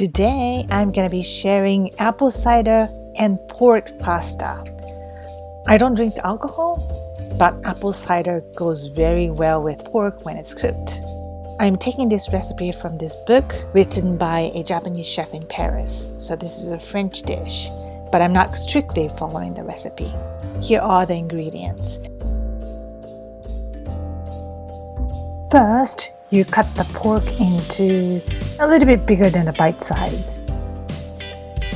Today, I'm going to be sharing apple cider and pork pasta. I don't drink alcohol, but apple cider goes very well with pork when it's cooked. I'm taking this recipe from this book written by a Japanese chef in Paris. So this is a French dish, but I'm not strictly following the recipe. Here are the ingredients. First, you cut the pork into a little bit bigger than the bite size.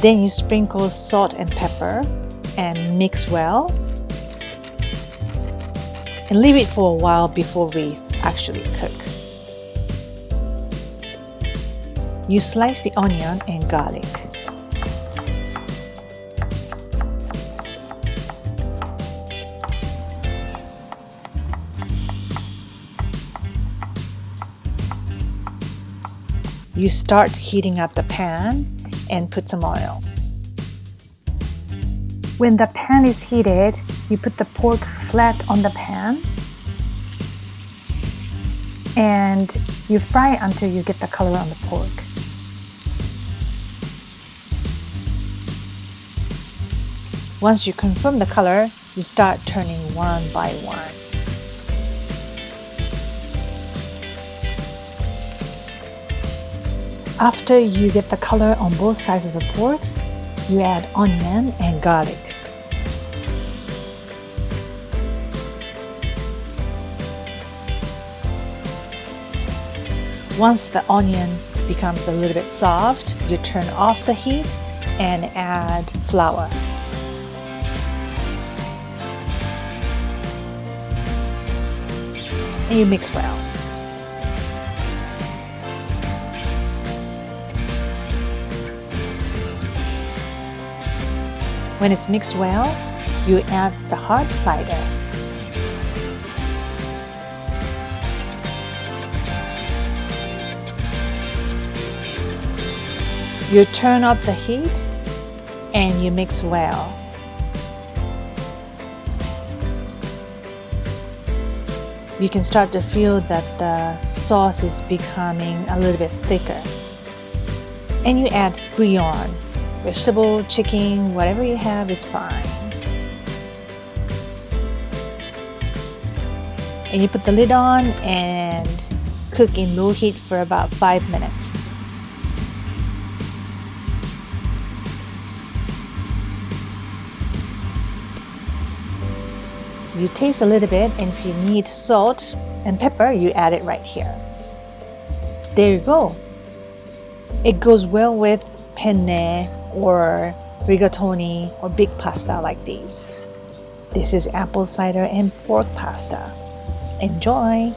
Then you sprinkle salt and pepper and mix well. And leave it for a while before we actually cook. You slice the onion and garlic. You start heating up the pan and put some oil. When the pan is heated, you put the pork flat on the pan and you fry until you get the color on the pork. Once you confirm the color, you start turning one by one. After you get the color on both sides of the pork, you add onion and garlic. Once the onion becomes a little bit soft, you turn off the heat and add flour. And you mix well. When it's mixed well, you add the hard cider. You turn up the heat and you mix well. You can start to feel that the sauce is becoming a little bit thicker. And you add bouillon. Vegetable, chicken, whatever you have is fine. And you put the lid on and cook in low heat for about 5 minutes. You taste a little bit, and if you need salt and pepper, you add it right here. There you go. It goes well with penne or rigatoni or big pasta like these. This is apple cider and pork pasta. Enjoy!